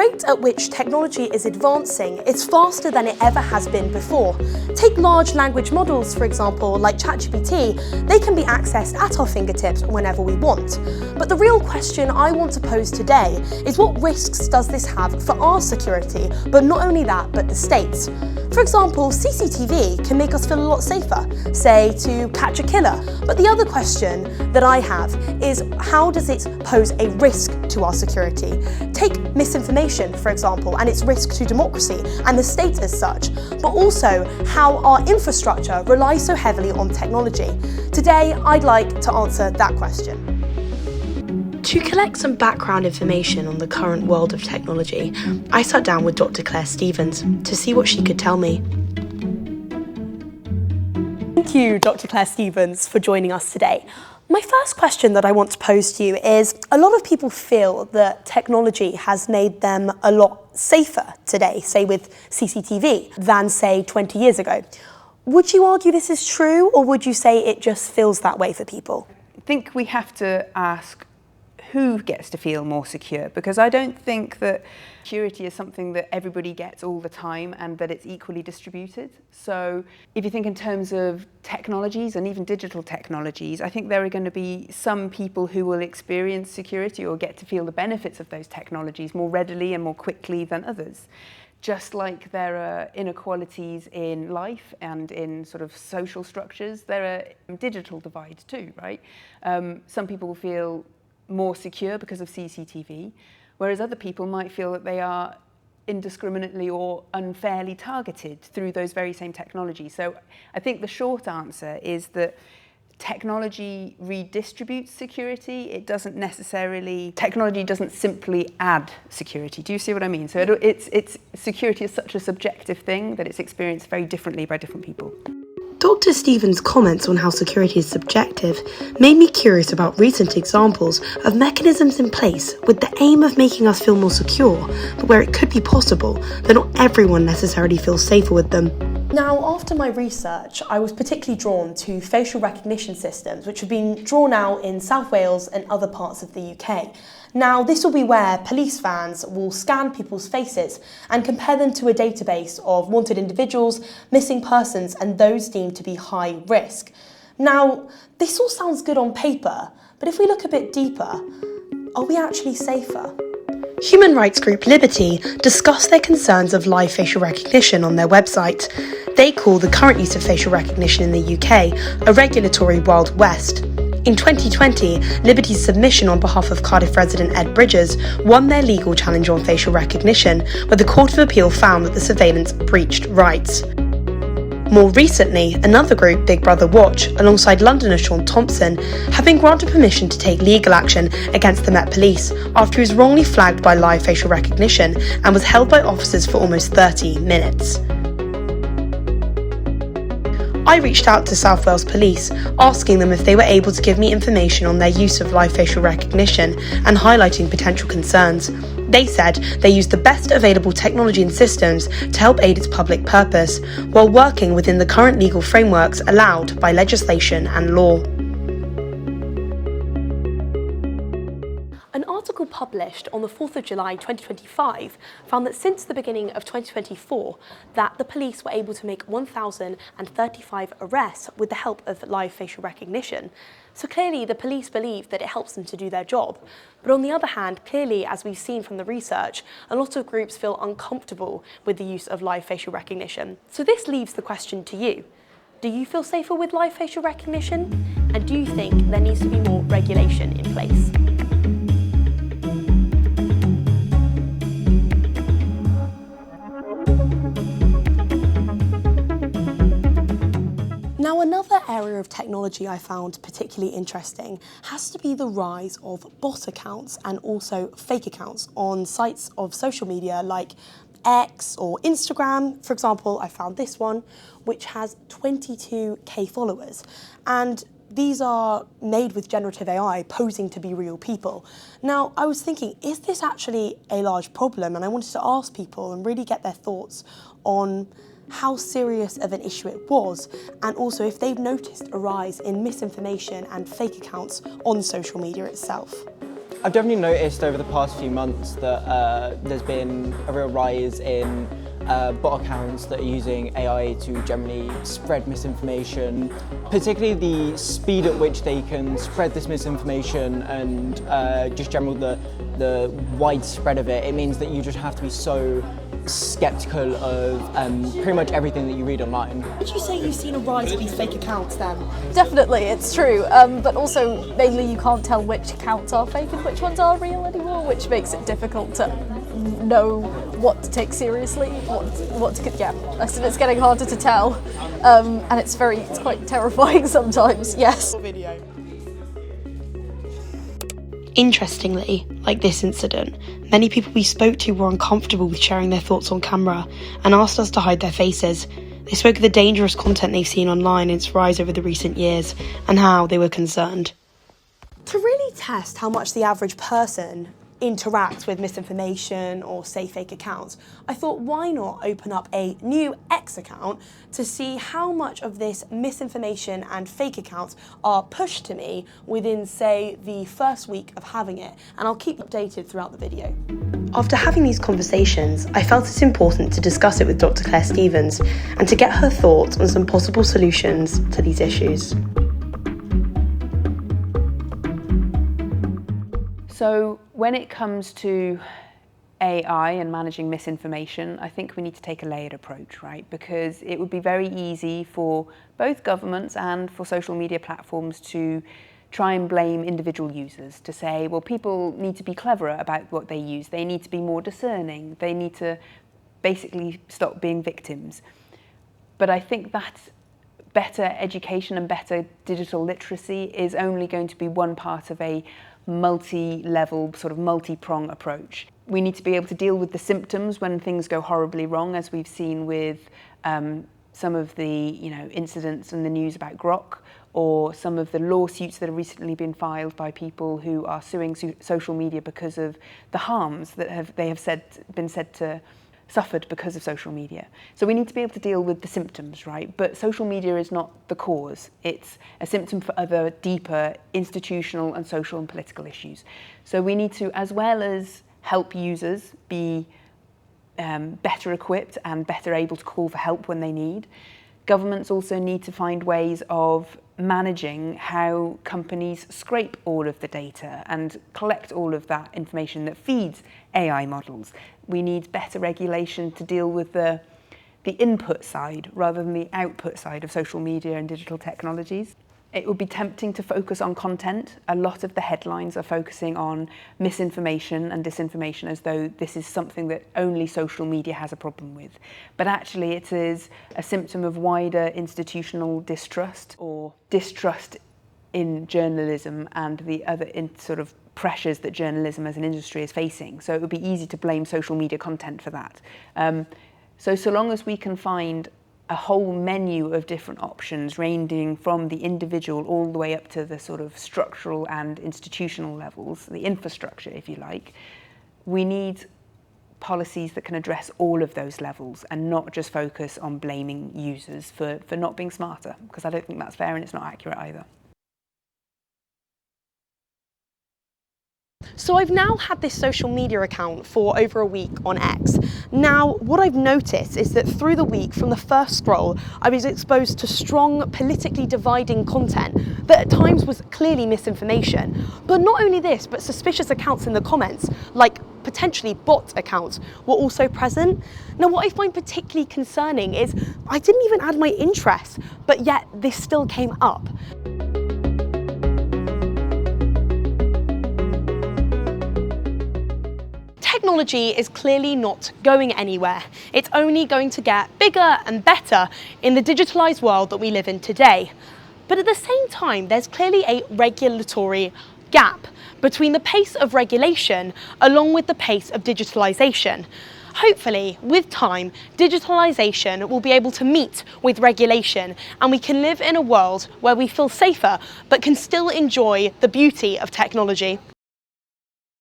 rate at which technology is advancing is faster than it ever has been before. Take large language models, for example, like ChatGPT. They can be accessed at our fingertips whenever we want. But the real question I want to pose today is, what risks does this have for our security, but not only that, but the state's? For example, CCTV can make us feel a lot safer, say to catch a killer. But the other question that I have is, how does it pose a risk to our security? Take misinformation, for example, and its risk to democracy and the state as such, but also how our infrastructure relies so heavily on technology. Today, I'd like to answer that question. To collect some background information on the current world of technology, I sat down with Dr. Claire Stevens to see what she could tell me. Thank you, Dr. Claire Stevens, for joining us today. My first question that I want to pose to you is, a lot of people feel that technology has made them a lot safer today, say with CCTV, than say 20 years ago. Would you argue this is true, or would you say it just feels that way for people? I think we have to ask who gets to feel more secure, because I don't think that security is something that everybody gets all the time and that it's equally distributed. So if you think in terms of technologies and even digital technologies, I think there are going to be some people who will experience security or get to feel the benefits of those technologies more readily and more quickly than others. Just like there are inequalities in life and in sort of social structures, there are digital divides too, right? Some people will feel more secure because of CCTV, whereas other people might feel that they are indiscriminately or unfairly targeted through those very same technologies. So I think the short answer is that technology redistributes security. It doesn't necessarily, technology doesn't simply add security. Do you see what I mean? So it's security is such a subjective thing that it's experienced very differently by different people. Dr. Stevens' comments on how security is subjective made me curious about recent examples of mechanisms in place with the aim of making us feel more secure, but where it could be possible that not everyone necessarily feels safer with them. Now, after my research, I was particularly drawn to facial recognition systems, which have been drawn out in South Wales and other parts of the UK. Now, this will be where police vans will scan people's faces and compare them to a database of wanted individuals, missing persons, and those deemed to be high risk. Now, this all sounds good on paper, but if we look a bit deeper, are we actually safer? Human rights group Liberty discussed their concerns of live facial recognition on their website. They call the current use of facial recognition in the UK a regulatory Wild West. In 2020, Liberty's submission on behalf of Cardiff resident Ed Bridges won their legal challenge on facial recognition, where the Court of Appeal found that the surveillance breached rights. More recently, another group, Big Brother Watch, alongside Londoner Sean Thompson, have been granted permission to take legal action against the Met Police after he was wrongly flagged by live facial recognition and was held by officers for almost 30 minutes. I reached out to South Wales Police, asking them if they were able to give me information on their use of live facial recognition and highlighting potential concerns. They said they used the best available technology and systems to help aid its public purpose, while working within the current legal frameworks allowed by legislation and law. An article published on the 4th of July 2025 found that since the beginning of 2024 that the police were able to make 1,035 arrests with the help of live facial recognition. So clearly the police believe that it helps them to do their job. But on the other hand, clearly, as we've seen from the research, a lot of groups feel uncomfortable with the use of live facial recognition. So this leaves the question to you. Do you feel safer with live facial recognition? And do you think there needs to be more regulation in place? Now, another area of technology I found particularly interesting has to be the rise of bot accounts and also fake accounts on sites of social media like X or Instagram. For example, I found this one, which has 22k followers. And these are made with generative AI posing to be real people. Now, I was thinking, is this actually a large problem? And I wanted to ask people and really get their thoughts on how serious of an issue it was, and also if they've noticed a rise in misinformation and fake accounts on social media itself. I've definitely noticed over the past few months that there's been a real rise in bot accounts that are using AI to generally spread misinformation, particularly the speed at which they can spread this misinformation and just the widespread of it. It means that you just have to be so skeptical of pretty much everything that you read online. Would you say you've seen a rise of these fake accounts then? Definitely, it's true, but also mainly you can't tell which accounts are fake and which ones are real anymore, which makes it difficult to know what to take seriously, it's getting harder to tell, and it's quite terrifying sometimes, yes. Interestingly, like this incident, many people we spoke to were uncomfortable with sharing their thoughts on camera and asked us to hide their faces. They spoke of the dangerous content they've seen online and its rise over the recent years, and how they were concerned. To really test how much the average person interacts with misinformation or, say, fake accounts, I thought, why not open up a new X account to see how much of this misinformation and fake accounts are pushed to me within, say, the first week of having it, and I'll keep you updated throughout the video. After having these conversations, I felt it's important to discuss it with Dr. Claire Stevens and to get her thoughts on some possible solutions to these issues. So when it comes to AI and managing misinformation, I think we need to take a layered approach, right? Because it would be very easy for both governments and for social media platforms to try and blame individual users, to say, well, people need to be cleverer about what they use, they need to be more discerning, they need to basically stop being victims. But I think that better education and better digital literacy is only going to be one part of a multi-level, sort of multi-prong approach. We need to be able to deal with the symptoms when things go horribly wrong, as we've seen with some of the incidents in the news about Grok, or some of the lawsuits that have recently been filed by people who are suing social media because of the harms that they have been said to suffered because of social media. So we need to be able to deal with the symptoms, right? But social media is not the cause. It's a symptom for other deeper institutional and social and political issues. So we need to, as well as help users be better equipped and better able to call for help when they need, governments also need to find ways of managing how companies scrape all of the data and collect all of that information that feeds AI models. We need better regulation to deal with the input side rather than the output side of social media and digital technologies. It would be tempting to focus on content. A lot of the headlines are focusing on misinformation and disinformation as though this is something that only social media has a problem with. But actually it is a symptom of wider institutional distrust, or distrust in journalism and the other sort of pressures that journalism as an industry is facing. So it would be easy to blame social media content for that. So long as we can find a whole menu of different options ranging from the individual all the way up to the sort of structural and institutional levels, the infrastructure, if you like, we need policies that can address all of those levels and not just focus on blaming users for not being smarter, because I don't think that's fair and it's not accurate either. So I've now had this social media account for over a week on X. Now, what I've noticed is that through the week, from the first scroll, I was exposed to strong, politically dividing content that at times was clearly misinformation. But not only this, but suspicious accounts in the comments, like potentially bot accounts, were also present. Now, what I find particularly concerning is I didn't even add my interest, but yet this still came up. Technology is clearly not going anywhere. It's only going to get bigger and better in the digitalised world that we live in today. But at the same time, there's clearly a regulatory gap between the pace of regulation along with the pace of digitalisation. Hopefully, with time, digitalisation will be able to meet with regulation, and we can live in a world where we feel safer but can still enjoy the beauty of technology.